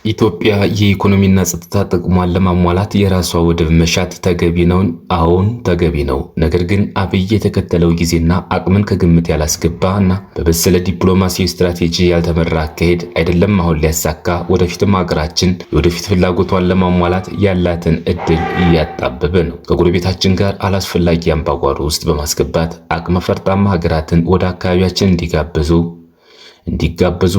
ኢትዮጵያ የኢኮኖሚና ጸጥታ ጥቅሟን ለማሟላት የራሷ ወደብ መሻት ተገቢ ነው። አሁን ተገቢ ነው። ነገር ግን አብይ የተከተለው ጊዜና አቅምን ከግምት ያላስገባ እና በበሰለ ዲፕሎማሲያዊ ስትራቴጂ ያልተመራ አካሄድ አይደለም አሁን ሊያሳካ ወደፊትም ሀገራችን የወደፊት ፍላጎቷን ለማሟላት ያላትን እድል እያጣበበ ነው። ከጎረቤታችን ጋር አላስፈላጊ አምባጓሮ ውስጥ በማስገባት አቅመ ፈርጣማ ሀገራትን ወደ አካባቢያችን እንዲጋበዙ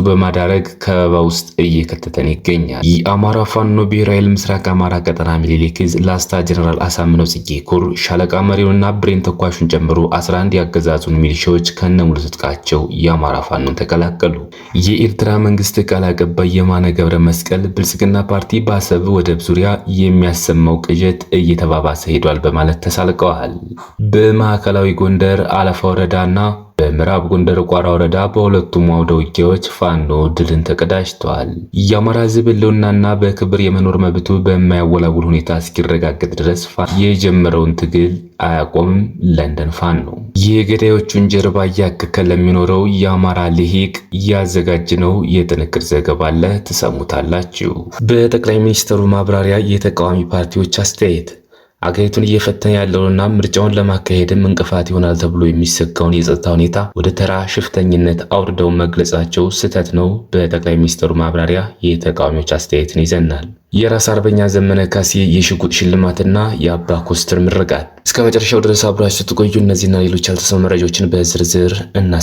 በማዳረግ ከበባ ውስጥ እየከተተን ይገኛል። የአማራ ፋኖ ብሔራዊ ኃይል ምስራቅ አማራ ቀጠና ምኒልክ ዕዝ ላስታ ጀነራል አሳምነው ጽጌ ኮር ሻለቃ መሪውንና ብሬን ተኳሹን ጨምሮ 11 ያገዛዙን ሚሊሻዎች ከነሙሉ ትጥቃቸው የአማራ ፋኖን ተቀላቀሉ። የኤርትራ መንግስት ቃል አቀባይ የማነ ገብረ መስቀል ብልጽግና ፓርቲ በአሰብ ወደብ ዙሪያ የሚያሰማው ቅዠት እየተባባሰ ሄዷል በማለት ተሳልቀዋል። በማዕከላዊ ጎንደር አለፋ ወረዳና በምዕራብ ጎንደር ቋራ ወረዳ በሁለቱም አውደ ውጊያዎች ፋኖ ድልን ተቀዳጅቷል። የአማራ ሕዝብ ህልውናና በክብር የመኖር መብቱ በማያወላውል ሁኔታ እስኪረጋገጥ ድረስ የጀመረውን ትግል አያቆምም። ለንደን ፋኖ የገዳዮቹን ጀርባ እያከከ ለሚኖረው የአማራ ልሂቅ ያዘጋጅነው የጥንቅር ዘገባ አለ፣ ትሰሙታላችሁ። በጠቅላይ ሚኒስትሩ ማብራሪያ የተቃዋሚ ፓርቲዎች አስተያየት አገሪቱን እየፈተነ ያለውና ምርጫውን ለማካሄድም እንቅፋት ይሆናል ተብሎ የሚሰጋውን የጸጥታ ሁኔታ ወደ ተራ ሽፍተኝነት አውርደው መግለጻቸው ስህተት ነው። በጠቅላይ ሚኒስትሩ ማብራሪያ የተቃዋሚዎች አስተያየትን ይዘናል። የራስ አርበኛ ዘመነ ካሴ የሽጉጥ ሽልማትና የአባ ኮስተር ምርቃት። እስከ መጨረሻው ድረስ አብራችሁ ስትቆዩ እነዚህና ሌሎች ያልተሰሙ መረጃዎችን በዝርዝር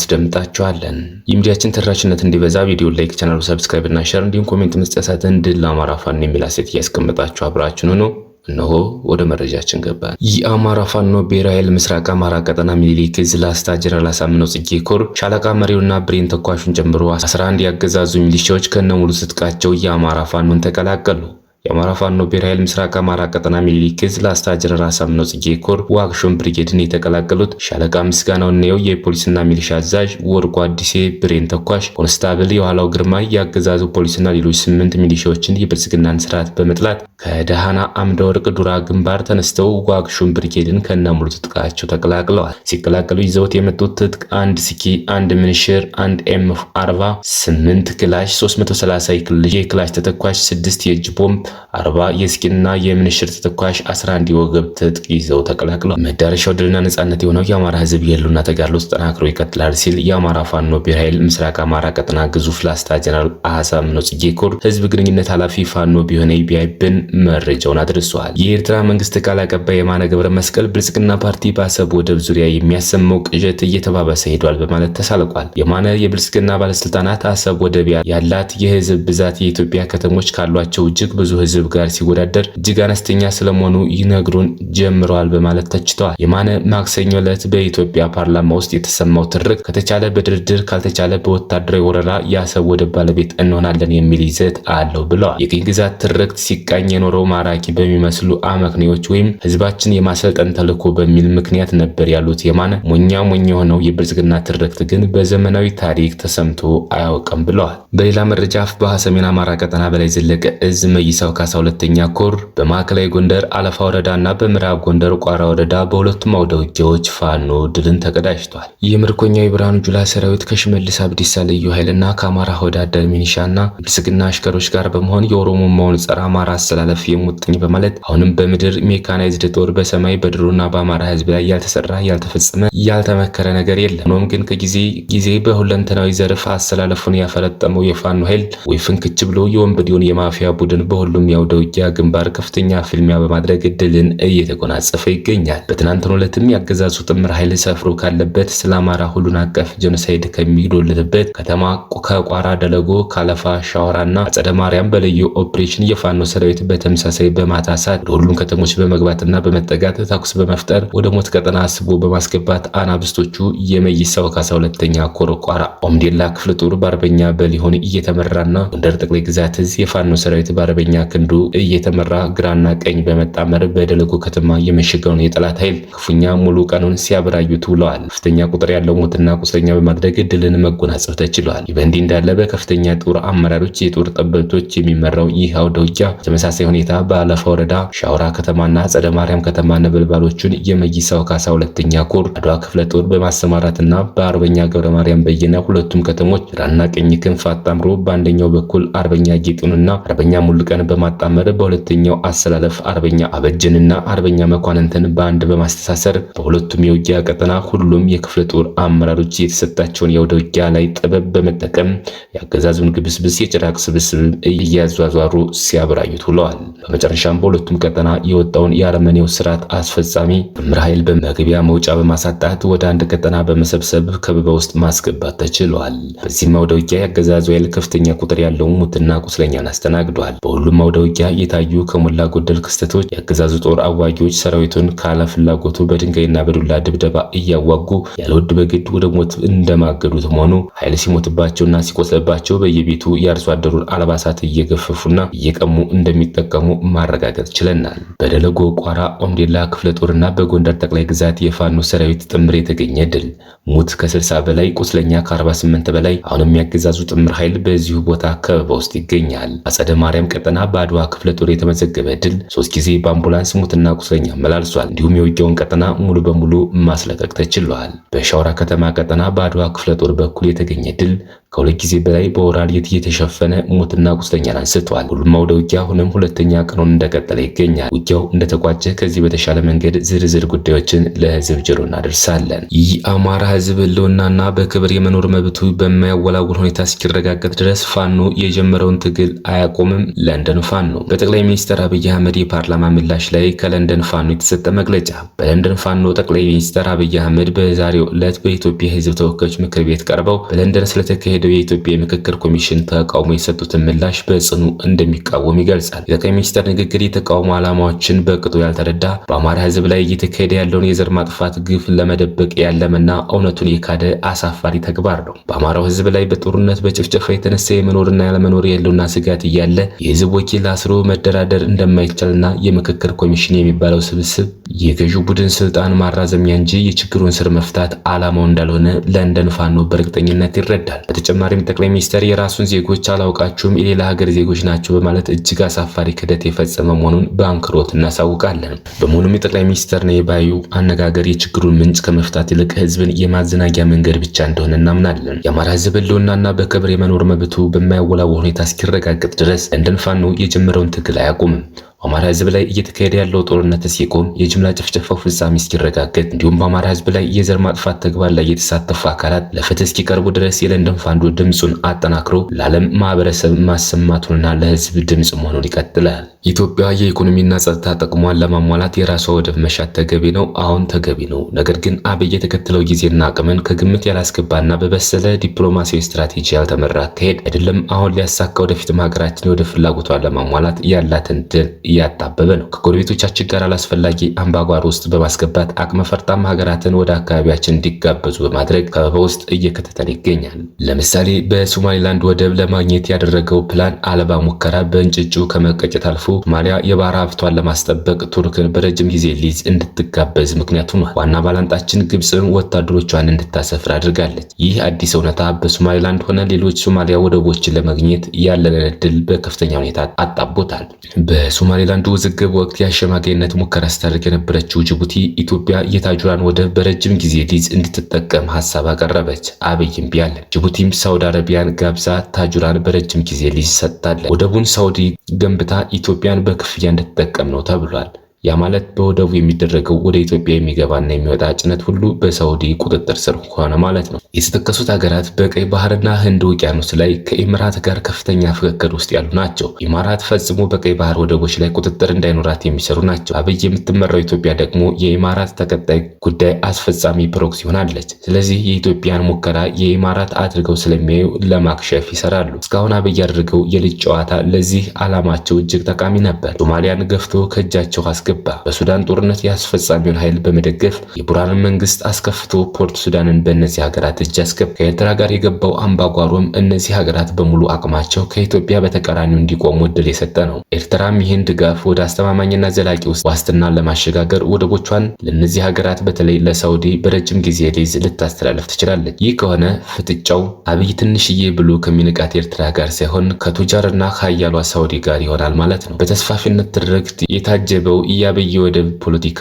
እናስደምጣችኋለን። የሚዲያችን ተደራሽነት እንዲበዛ ቪዲዮ ላይክ፣ ቻናሉ ሰብስክራይብ እና ሼር እንዲሁም ኮሜንት መስጫ ሳጥን ድል ለአማራ ፋኖ የሚል አስተያየት እያስቀመጣችሁ አብራችሁን ሁኑ። እነሆ ወደ መረጃችን ገባን። የአማራ ፋኖ ብሔራዊ ኃይል ምስራቅ አማራ ቀጠና ምኒልክ ዕዝ ላስታ ጀነራል አሳምነው ጽጌ ኮር ሻለቃ መሪውና ብሬን ተኳሹን ጨምሮ 11 ያገዛዙ ሚሊሻዎች ከነሙሉ ትጥቃቸው የአማራ ፋኖን ተቀላቀሉ። የአማራ ፋኖ ብሔራዊ ኃይል ምስራቅ አማራ ቀጠና ምኒልክ ዕዝ ላስታ ጀነራል አሳምነው ጽጌ ኮር ዋግሾም ብሪጌድን የተቀላቀሉት ሻለቃ ምስጋናው ነው የፖሊስና ሚሊሻ አዛዥ፣ ወርቁ አዲሴ ብሬን ተኳሽ፣ ኮንስታብል የኋላው ግርማ ያገዛዙ ፖሊስና ሌሎች 8 ሚሊሻዎችን የብልጽግናን ስርዓት በመጥላት ከደሃና አምደ ወርቅ ዱራ ግንባር ተነስተው ዋግሾም ብሪጌድን ከነሙሉ ትጥቃቸው ተቀላቅለዋል። ሲቀላቀሉ ይዘውት የመጡት ትጥቅ 1 ስኪ፣ 1 ምንሽር፣ 1 ኤም40፣ 8 ክላሽ፣ 330 የክላሽ ተተኳሽ፣ 6 የእጅ ቦምብ፣ 40 የስኪና የምንሽር ተተኳሽ፣ 11 የወገብ ትጥቅ ይዘው ተቀላቅለዋል። መዳረሻው ድልና ነጻነት የሆነው የአማራ ህዝብ የህልውና ተጋድሎ ተጠናክሮ ይቀጥላል ሲል የአማራ ፋኖ ብሔራዊ ኃይል ምስራቅ አማራ ቀጠና ግዙፍ ላስታ ጀነራል አሳምነው ጽጌ ኮር ህዝብ ግንኙነት ኃላፊ ፋኖ ቢሆነ ቢያይብን መረጃውን አድርሷል። የኤርትራ መንግስት ቃል አቀባይ የማነ ገብረ መስቀል ብልጽግና ፓርቲ በአሰብ ወደብ ዙሪያ የሚያሰማው ቅዠት እየተባባሰ ሄዷል በማለት ተሳልቋል። የማነ የብልጽግና ባለስልጣናት አሰብ ወደብ ያላት የህዝብ ብዛት የኢትዮጵያ ከተሞች ካሏቸው እጅግ ብዙ ህዝብ ጋር ሲወዳደር እጅግ አነስተኛ ስለመሆኑ ይነግሩን ጀምረዋል በማለት ተችተዋል። የማነ ማክሰኞ ዕለት በኢትዮጵያ ፓርላማ ውስጥ የተሰማው ትርክ ከተቻለ በድርድር ካልተቻለ በወታደራዊ ወረራ የአሰብ ወደብ ባለቤት እንሆናለን የሚል ይዘት አለው ብለዋል። የቅኝ ግዛት ትርክት ሲቃኝ የኖረው ማራኪ በሚመስሉ አመክንዮች ወይም ህዝባችን የማሰልጠን ተልዕኮ በሚል ምክንያት ነበር ያሉት የማነ ሞኛ የሆነው የብልጽግና ትርክት ግን በዘመናዊ ታሪክ ተሰምቶ አያውቅም ብለዋል። በሌላ መረጃ በሰሜን አማራ ቀጠና በላይ ዘለቀ ዕዝ መይሳው ካሳ ሁለተኛ ኮር በማዕከላዊ ጎንደር አለፋ ወረዳና በምዕራብ ጎንደር ቋራ ወረዳ በሁለቱም አውደ ውጊያዎች ፋኖ ድልን ተቀዳጅቷል። የምርኮኛው የብርሃኑ ጁላ ሰራዊት ከሽመልስ አብዲሳ ልዩ ኃይልና ከአማራ ወዳደር ሚኒሻና ብልጽግና አሽከሮች ጋር በመሆን የኦሮሞማውን ጸረ አማራ አሰላለፍ የሙጥኝ በማለት አሁንም በምድር ሜካናይዝድ ጦር በሰማይ በድሮና በአማራ ህዝብ ላይ ያልተሰራ ያልተፈጸመ ያልተመከረ ነገር የለም። ሆኖም ግን ከጊዜ ጊዜ በሁለንተናዊ ዘርፍ አሰላለፉን ያፈረጠመው የፋኖ ኃይል ወይ ፍንክች ብሎ የወንበዴውን የማፊያ ቡድን በሁሉም ያውደ ውጊያ ግንባር ከፍተኛ ፍልሚያ በማድረግ ድልን እየተጎናጸፈ ይገኛል። በትናንትናው ዕለትም ያገዛዙ ጥምር ኃይል ሰፍሮ ካለበት ስለ አማራ ሁሉን አቀፍ ጄኖሳይድ ከሚዶልትበት ከተማ ከቋራ ደለጎ፣ ካለፋ፣ ሻወራና አጸደ ማርያም በልዩ ኦፕሬሽን የፋኖ ሰራዊት በተመሳሳይ በማታ ሰዓት ወደ ሁሉም ከተሞች በመግባትና በመጠጋት ተኩስ በመፍጠር ወደ ሞት ቀጠና አስቦ በማስገባት አናብስቶቹ የመይሳው ካሳ ሁለተኛ ኮር ቋራ ኦምዴላ ክፍለ ጦር በአርበኛ በሊሆን እየተመራና ጎንደር ጠቅላይ ግዛት ዕዝ የፋኖ ሰራዊት በአርበኛ ክንዱ እየተመራ ግራና ቀኝ በመጣመር በደለጎ ከተማ የመሸገውን የጠላት ኃይል ክፉኛ ሙሉ ቀኑን ሲያበራዩት ውለዋል። ከፍተኛ ቁጥር ያለው ሞትና ቁስለኛ በማድረግ ድልን መጎናጸፍ ተችሏል። በእንዲህ እንዳለ በከፍተኛ ጦር አመራሮች የጦር ጠበብቶች የሚመራው ይህ አውደ ውጊያ ተመሳሳይ ሁኔታ በአለፋ ወረዳ ሻውራ ከተማና ጸደ ማርያም ከተማ ነበልባሎቹን የመይሳው ካሳ ሁለተኛ ኮር አድዋ ክፍለ ጦር በማሰማራትና በአርበኛ ገብረ ማርያም በየነ ሁለቱም ከተሞች ግራና ቀኝ ክንፍ አጣምሮ በአንደኛው በኩል አርበኛ ጌጡንና አርበኛ ሙሉቀን በማጣመር በሁለተኛው አሰላለፍ አርበኛ አበጀንና አርበኛ መኳንንትን በአንድ በማስተሳሰር በሁለቱም የውጊያ ቀጠና ሁሉም የክፍለ ጦር አመራሮች የተሰጣቸውን የአውደ ውጊያ ላይ ጥበብ በመጠቀም የአገዛዙን ግብስብስ የጭራቅ ስብስብ እያዟዟሩ ሲያበራዩት ውለዋል። በመጨረሻም በሁለቱም ቀጠና የወጣውን የአረመኔው ስርዓት አስፈጻሚ ጥምር ኃይል በመግቢያ መውጫ በማሳጣት ወደ አንድ ቀጠና በመሰብሰብ ከበባ ውስጥ ማስገባት ተችሏል። በዚህም አውደ ውጊያ የአገዛዙ ኃይል ከፍተኛ ቁጥር ያለው ሙትና ቁስለኛን አስተናግዷል። በሁሉም አውደ ውጊያ የታዩ ከሞላ ጎደል ክስተቶች የአገዛዙ ጦር አዋጊዎች ሰራዊቱን ካለ ፍላጎቱ በድንጋይና በዱላ ድብደባ እያዋጉ ያለውድ በግድ ወደ ሞት እንደማገዱት መሆኑ ኃይል ሲሞትባቸውና ሲቆስለባቸው በየቤቱ የአርሶ አደሩን አልባሳት እየገፈፉና እየቀሙ እንደሚጠቀሙ ማረጋገጥ ችለናል። በደለጎ ቋራ ኦምዴላ ክፍለ ጦርና በጎንደር ጠቅላይ ግዛት የፋኖ ሰራዊት ጥምር የተገኘ ድል ሙት ከ60 በላይ ቁስለኛ ከ48 በላይ አሁንም ያገዛዙ ጥምር ኃይል በዚሁ ቦታ ከበባ ውስጥ ይገኛል። አጸደ ማርያም ቀጠና በአድዋ ክፍለ ጦር የተመዘገበ ድል 3 ጊዜ በአምቡላንስ ሙትና ቁስለኛ መላልሷል። እንዲሁም የውጊያውን ቀጠና ሙሉ በሙሉ ማስለቀቅ ተችሏል። በሻውራ ከተማ ቀጠና በአድዋ ክፍለ ጦር በኩል የተገኘ ድል ከሁለት ጊዜ በላይ በወራል የተሸፈነ ሞትና ቁስለኛን አንስቷል። ሁሉም አውደ ውጊያ አሁንም ሁለተኛ ቀኑን እንደቀጠለ ይገኛል። ውጊያው እንደተቋጨ ከዚህ በተሻለ መንገድ ዝርዝር ጉዳዮችን ለህዝብ ጆሮ እናደርሳለን። ይህ አማራ ህዝብ ህልውናና በክብር የመኖር መብቱ በማያወላውል ሁኔታ እስኪረጋገጥ ድረስ ፋኖ የጀመረውን ትግል አያቆምም። ለንደን ፋኖ በጠቅላይ ሚኒስትር አብይ አህመድ የፓርላማ ምላሽ ላይ ከለንደን ፋኖ የተሰጠ መግለጫ። በለንደን ፋኖ ጠቅላይ ሚኒስትር አብይ አህመድ በዛሬው ዕለት በኢትዮጵያ ህዝብ ተወካዮች ምክር ቤት ቀርበው በለንደን ስለተካሄደ የኢትዮጵያ ምክክር ኮሚሽን ተቃውሞ የሰጡትን ምላሽ በጽኑ እንደሚቃወም ይገልጻል። የጠቅላይ ሚኒስትር ንግግር የተቃውሞ ዓላማዎችን በቅጡ ያልተረዳ በአማራ ህዝብ ላይ እየተካሄደ ያለውን የዘር ማጥፋት ግፍ ለመደበቅ ያለመና እውነቱን የካደ አሳፋሪ ተግባር ነው። በአማራው ህዝብ ላይ በጦርነት በጭፍጨፋ የተነሳ የመኖርና ያለመኖር የህልውና ስጋት እያለ የህዝብ ወኪል አስሮ መደራደር እንደማይቻልና የምክክር ኮሚሽን የሚባለው ስብስብ የገዢው ቡድን ስልጣን ማራዘሚያ እንጂ የችግሩን ስር መፍታት ዓላማው እንዳልሆነ ለንደን ፋኖ በእርግጠኝነት ይረዳል። በተጨማሪም ጠቅላይ ሚኒስትር የራሱን ዜጎች አላውቃችሁም የሌላ ሀገር ዜጎች ናቸው በማለት እጅግ አሳፋሪ ክደት የፈጸመ መሆኑን በአንክሮት እናሳውቃለን። በመሆኑም የጠቅላይ ሚኒስትር ነው ባዩ አነጋገር የችግሩን ምንጭ ከመፍታት ይልቅ ህዝብን የማዘናጊያ መንገድ ብቻ እንደሆነ እናምናለን። የአማራ ህዝብ ህልውናና በክብር የመኖር መብቱ በማያወላውል ሁኔታ እስኪረጋገጥ ድረስ ለንደን ፋኖ የጀመረውን ትግል አያቆምም። በአማራ ህዝብ ላይ እየተካሄደ ያለው ጦርነት ሲቆም የጅምላ ጭፍጨፋው ፍጻሜ እስኪረጋገጥ እንዲሁም በአማራ ህዝብ ላይ የዘር ማጥፋት ተግባር ላይ የተሳተፉ አካላት ለፍትህ እስኪቀርቡ ድረስ የለንደን ፋኖ ድምጹን አጠናክሮ ለዓለም ማህበረሰብ ማሰማቱንና ለህዝብ ድምጽ መሆኑን ይቀጥላል። ኢትዮጵያ የኢኮኖሚና ጸጥታ ጥቅሟን ለማሟላት የራሷ ወደብ መሻት ተገቢ ነው። አሁን ተገቢ ነው። ነገር ግን አብይ የተከተለው ጊዜና አቅምን ከግምት ያላስገባና በበሰለ ዲፕሎማሲያዊ ስትራቴጂ ያልተመራ አካሄድ አይደለም አሁን ሊያሳካ ወደፊትም ሀገራችን ወደ ፍላጎቷን ለማሟላት ያላትን ድል እያጣበበ ነው። ከጎረቤቶቻችን ጋር አላስፈላጊ አምባጓሮ ውስጥ በማስገባት አቅመ ፈርጣማ ሀገራትን ወደ አካባቢያችን እንዲጋበዙ በማድረግ ከበባ ውስጥ እየከተተን ይገኛል። ለምሳሌ በሶማሊላንድ ወደብ ለማግኘት ያደረገው ፕላን አልባ ሙከራ በእንጭጩ ከመቀጨት አልፎ ሶማሊያ የባህር ሀብቷን ለማስጠበቅ ቱርክን በረጅም ጊዜ ሊዝ እንድትጋበዝ ምክንያት ሆኗል። ዋና ባላንጣችን ግብፅን ወታደሮቿን እንድታሰፍር አድርጋለች። ይህ አዲስ እውነታ በሶማሊላንድ ሆነ ሌሎች ሶማሊያ ወደቦችን ለማግኘት ያለንን እድል በከፍተኛ ሁኔታ አጣቦታል። በሶማሊላንድ ውዝግብ ወቅት የአሸማጋይነት ሙከራ ስታደርግ የነበረችው ጅቡቲ ኢትዮጵያ የታጁራን ወደብ በረጅም ጊዜ ሊዝ እንድትጠቀም ሀሳብ አቀረበች። አብይ እምቢ አለ። ጅቡቲም ሳውዲ አረቢያን ጋብዛ ታጁራን በረጅም ጊዜ ሊዝ ሰጥታለች። ወደቡን ሳውዲ ገንብታ ኢትዮጵያን በክፍያ እንድትጠቀም ነው ተብሏል። ያ ማለት በወደቡ የሚደረገው ወደ ኢትዮጵያ የሚገባና የሚወጣ ጭነት ሁሉ በሳውዲ ቁጥጥር ስር ሆነ ማለት ነው። የተጠቀሱት ሀገራት በቀይ ባህርና ህንድ ውቅያኖስ ላይ ከኢማራት ጋር ከፍተኛ ፍክክር ውስጥ ያሉ ናቸው። ኢማራት ፈጽሞ በቀይ ባህር ወደቦች ላይ ቁጥጥር እንዳይኖራት የሚሰሩ ናቸው። አብይ የምትመራው ኢትዮጵያ ደግሞ የኢማራት ተቀጣይ ጉዳይ አስፈጻሚ ፕሮክሲ ሆናለች። ስለዚህ የኢትዮጵያን ሙከራ የኢማራት አድርገው ስለሚያዩ ለማክሸፍ ይሰራሉ። እስካሁን አብይ ያደረገው የልጅ ጨዋታ ለዚህ ዓላማቸው እጅግ ጠቃሚ ነበር። ሶማሊያን ገፍቶ ከእጃቸው ገባ። በሱዳን ጦርነት የአስፈጻሚውን ኃይል በመደገፍ የቡርሃንን መንግስት አስከፍቶ ፖርት ሱዳንን በእነዚህ ሀገራት እጅ አስገባ። ከኤርትራ ጋር የገባው አምባጓሮም እነዚህ ሀገራት በሙሉ አቅማቸው ከኢትዮጵያ በተቃራኒው እንዲቆሙ እድል የሰጠ ነው። ኤርትራም ይህን ድጋፍ ወደ አስተማማኝና ዘላቂ ዋስትና ለማሸጋገር ወደቦቿን ለእነዚህ ሀገራት በተለይ ለሳውዲ በረጅም ጊዜ ሊዝ ልታስተላልፍ ትችላለች። ይህ ከሆነ ፍጥጫው አብይ ትንሽዬ ብሎ ከሚንቃት ኤርትራ ጋር ሳይሆን ከቱጃርና ከሀያሏ ሳውዲ ጋር ይሆናል ማለት ነው። በተስፋፊነት ትርክት የታጀበው የአብይ ወደብ ፖለቲካ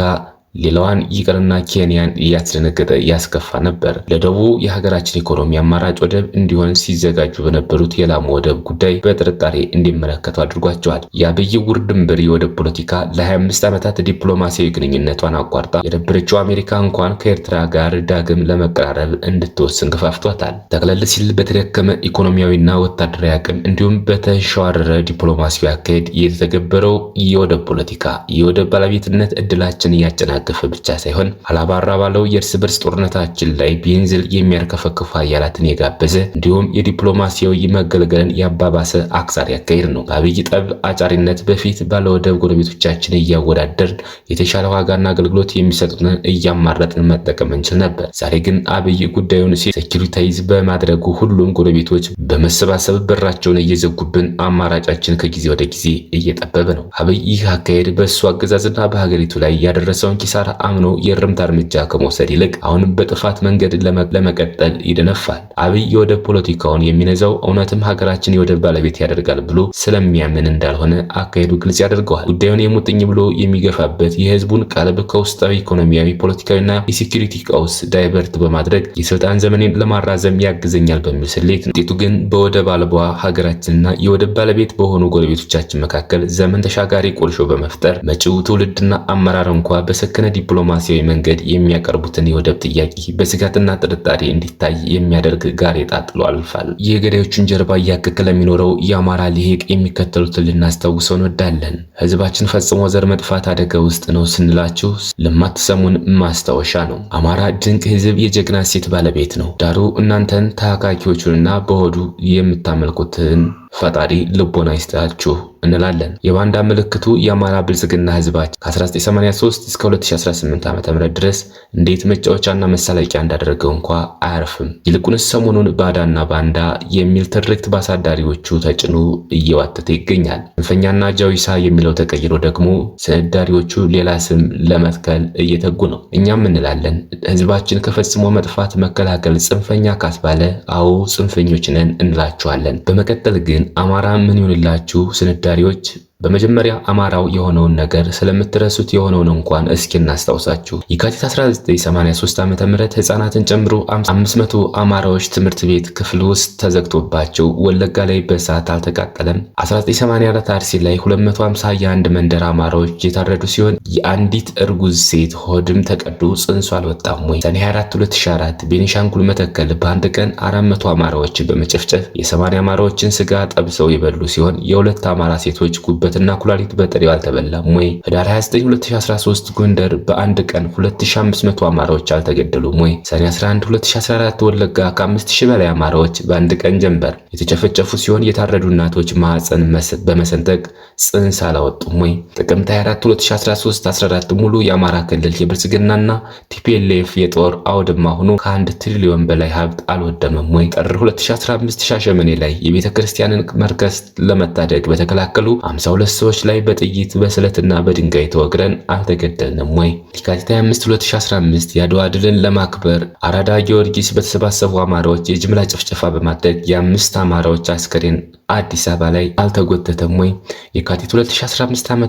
ሌላዋን ይቅርና ኬንያን እያስደነገጠ ያስከፋ ነበር። ለደቡብ የሀገራችን ኢኮኖሚ አማራጭ ወደብ እንዲሆን ሲዘጋጁ በነበሩት የላሙ ወደብ ጉዳይ በጥርጣሬ እንዲመለከቱ አድርጓቸዋል። የአብይ ውር ድንበር የወደብ ፖለቲካ ለ25 ዓመታት ዲፕሎማሲያዊ ግንኙነቷን አቋርጣ የነበረችው አሜሪካ እንኳን ከኤርትራ ጋር ዳግም ለመቀራረብ እንድትወስን ገፋፍቷታል። ጠቅለል ሲል በተደከመ ኢኮኖሚያዊና ወታደራዊ አቅም እንዲሁም በተሸዋረረ ዲፕሎማሲያዊ አካሄድ የተተገበረው የወደብ ፖለቲካ የወደብ ባለቤትነት እድላችን እያጨናገፈ ብቻ ሳይሆን አላባራ ባለው የእርስ በርስ ጦርነታችን ላይ ቤንዚል የሚያርከፈክፉ ኃያላትን የጋበዘ እንዲሁም የዲፕሎማሲያዊ መገልገልን ያባባሰ አክሳሪ አካሄድ ነው። በአብይ ጠብ አጫሪነት በፊት ባለወደብ ጎረቤቶቻችን እያወዳደርን የተሻለ ዋጋና አገልግሎት የሚሰጡትን እያማረጥን መጠቀም እንችል ነበር። ዛሬ ግን አብይ ጉዳዩን ሴኩሪታይዝ በማድረጉ ሁሉም ጎረቤቶች በመሰባሰብ በራቸውን እየዘጉብን አማራጫችን ከጊዜ ወደ ጊዜ እየጠበበ ነው። አብይ ይህ አካሄድ በእሱ አገዛዝና በሀገሪቱ ላይ ያደረሰውን ኪሳራ አምኖ የእርምት እርምጃ ከመውሰድ ይልቅ አሁንም በጥፋት መንገድ ለመቀጠል ይደነፋል። አብይ የወደብ ፖለቲካውን የሚነዛው እውነትም ሀገራችን የወደብ ባለቤት ያደርጋል ብሎ ስለሚያምን እንዳልሆነ አካሄዱ ግልጽ ያደርገዋል። ጉዳዩን የሙጥኝ ብሎ የሚገፋበት የህዝቡን ቀልብ ከውስጣዊ ኢኮኖሚያዊ፣ ፖለቲካዊና የሴኩሪቲ ቀውስ ዳይቨርት በማድረግ የስልጣን ዘመኔን ለማራዘም ያግዘኛል በሚል ስሌት፣ ውጤቱ ግን በወደብ አልባ ሀገራችንና የወደብ ባለቤት በሆኑ ጎረቤቶቻችን መካከል ዘመን ተሻጋሪ ቁርሾ በመፍጠር መጪው ትውልድና አመራር እንኳ በሰከነ ዲፕሎማሲያዊ መንገድ የሚያቀርቡትን የወደብ ጥያቄ በስጋትና ጥርጣሬ እንዲታይ የሚያደርግ ጋሬጣ ጥሎ አልፏል። የገዳዮቹን ጀርባ እያከከ ለሚኖረው የአማራ ሊቅ የሚከተሉትን ልናስታውሰው እንወዳለን። ህዝባችን ፈጽሞ ዘር መጥፋት አደጋ ውስጥ ነው ስንላችሁ ለማትሰሙን ማስታወሻ ነው። አማራ ድንቅ ህዝብ፣ የጀግና ሴት ባለቤት ነው። ዳሩ እናንተን ታካኪዎቹንና በሆዱ የምታመልኩትን ፈጣሪ ልቦና ይስጣችሁ እንላለን። የባንዳ ምልክቱ የአማራ ብልጽግና ህዝባችን ከ1983 እስከ 2018 ዓ.ም ድረስ እንዴት መጫወቻና መሳለቂያ እንዳደረገው እንኳ አያርፍም። ይልቁንስ ሰሞኑን ባዳና ባንዳ የሚል ትርክት ባሳዳሪዎቹ ተጭኖ እየዋተተ ይገኛል። ጽንፈኛና ጃዊሳ የሚለው ተቀይሮ ደግሞ ስንዳሪዎቹ ሌላ ስም ለመትከል እየተጉ ነው። እኛም እንላለን ህዝባችን ከፈጽሞ መጥፋት መከላከል ጽንፈኛ ካስባለ አዎ ጽንፈኞች ነን እንላችኋለን። በመቀጠል ግን አማራ ምን ይሆንላችሁ ስንዳሪዎች? በመጀመሪያ አማራው የሆነውን ነገር ስለምትረሱት የሆነውን እንኳን እስኪ እናስታውሳችሁ። የካቲት 1983 ዓ.ም ህፃናትን ጨምሮ 500 አማራዎች ትምህርት ቤት ክፍል ውስጥ ተዘግቶባቸው ወለጋ ላይ በእሳት አልተቃጠለም? 1984 አርሲ ላይ 250 የአንድ መንደር አማራዎች የታረዱ ሲሆን የአንዲት እርጉዝ ሴት ሆድም ተቀዶ ጽንሱ አልወጣም ወይ? ሰኔ 24 2004 ቤኒሻንጉል መተከል በአንድ ቀን 400 አማራዎችን በመጨፍጨፍ የ80 አማራዎችን ስጋ ጠብሰው የበሉ ሲሆን የሁለት አማራ ሴቶች ጉበት እና ኩላሊት በጥሬው አልተበላም ወይ? ህዳር 29 2013 ጎንደር በአንድ ቀን 2500 አማራዎች አልተገደሉም ወይ? ሰኔ 11 2014 ወለጋ ከ5000 በላይ አማራዎች በአንድ ቀን ጀንበር የተጨፈጨፉ ሲሆን የታረዱ እናቶች ማህፀን በመሰንጠቅ ጽንስ አላወጡም ወይ? ጥቅምት 24 2013 14 ሙሉ የአማራ ክልል የብልጽግናና ቲፒኤልኤፍ የጦር አውድማ ሆኖ ከ1 ትሪሊዮን በላይ ሀብት አልወደመም ወይ? ጥር 2015 ሻሸመኔ ላይ የቤተክርስቲያንን መርከስ ለመታደግ በተከላከሉ 52 ሰዎች ላይ በጥይት በስለትና በድንጋይ ተወግረን አልተገደልንም ወይ? የካቲት 25 2015 የአድዋ ድልን ለማክበር አራዳ ጊዮርጊስ በተሰባሰቡ አማራዎች የጅምላ ጭፍጨፋ በማድረግ የ5 አማራዎች አስከሬን አዲስ አበባ ላይ አልተጎተተም ወይ? የካቲት 2015 ዓ.ም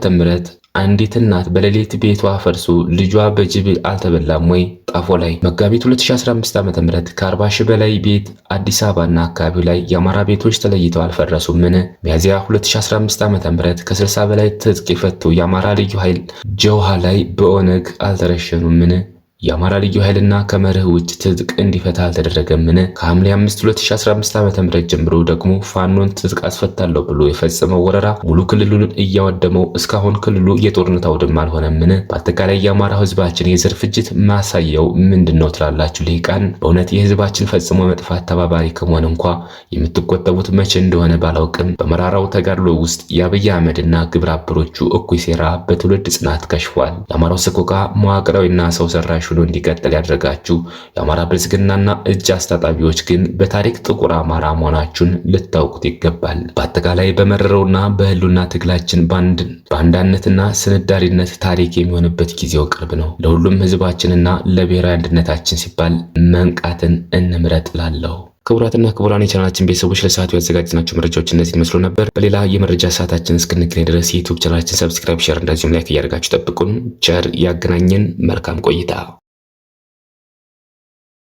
አንዲት እናት በሌሊት ቤቷ ፈርሶ ልጇ በጅብ አልተበላም ወይ? ጣፎ ላይ መጋቢት 2015 ዓ.ም ከ40 ሺህ በላይ ቤት አዲስ አበባና አካባቢው ላይ የአማራ ቤቶች ተለይተው አልፈረሱም? ሚያዝያ 2015 ዓ.ም ከ60 በላይ ትጥቅ የፈቱ የአማራ ልዩ ኃይል ጀውሃ ላይ በኦነግ አልተረሸኑም? የአማራ ልዩ ኃይልና ከመርህ ውጭ ትጥቅ እንዲፈታ አልተደረገምን? ከሐምሌ 5 2015 ዓ.ም ጀምሮ ደግሞ ፋኖን ትጥቅ አስፈታለሁ ብሎ የፈጸመው ወረራ ሙሉ ክልሉን እያወደመው እስካሁን ክልሉ የጦርነት አውድማ አልሆነምን? በአጠቃላይ የአማራ ህዝባችን የዘር ፍጅት ማሳያው ምንድነው ትላላችሁ ልሂቃን? በእውነት የህዝባችን ፈጽሞ መጥፋት ተባባሪ ከመሆን እንኳ የምትቆጠቡት መቼ እንደሆነ ባላውቅም በመራራው ተጋድሎ ውስጥ የአብይ አህመድና ግብረ አበሮቹ እኩይ ሴራ በትውልድ ጽናት ከሽፏል። የአማራው ሰቆቃ መዋቅራዊና ሰው ሰራሽ ሆኖ እንዲቀጥል ያደረጋችሁ የአማራ ብልጽግናና እጅ አስታጣቢዎች ግን በታሪክ ጥቁር አማራ መሆናችሁን ልታውቁት ይገባል። በአጠቃላይ በመረረውና በህሉና ትግላችን በአንዳነትና ስንዳሪነት ታሪክ የሚሆንበት ጊዜው ቅርብ ነው። ለሁሉም ህዝባችንና ለብሔራዊ አንድነታችን ሲባል መንቃትን እንምረጥ ላለሁ። ክቡራትና ክቡራን የቻናላችን ቤተሰቦች ለሰዓቱ ያዘጋጅናቸው መረጃዎች እነዚህ መስሎ ነበር። በሌላ የመረጃ ሰዓታችን እስክንገናኝ ድረስ የዩቲዩብ ቻናላችን ሰብስክራይብ፣ ሼር እንደዚሁም ላይክ እያደረጋችሁ ጠብቁን። ቸር ያገናኘን። መልካም ቆይታ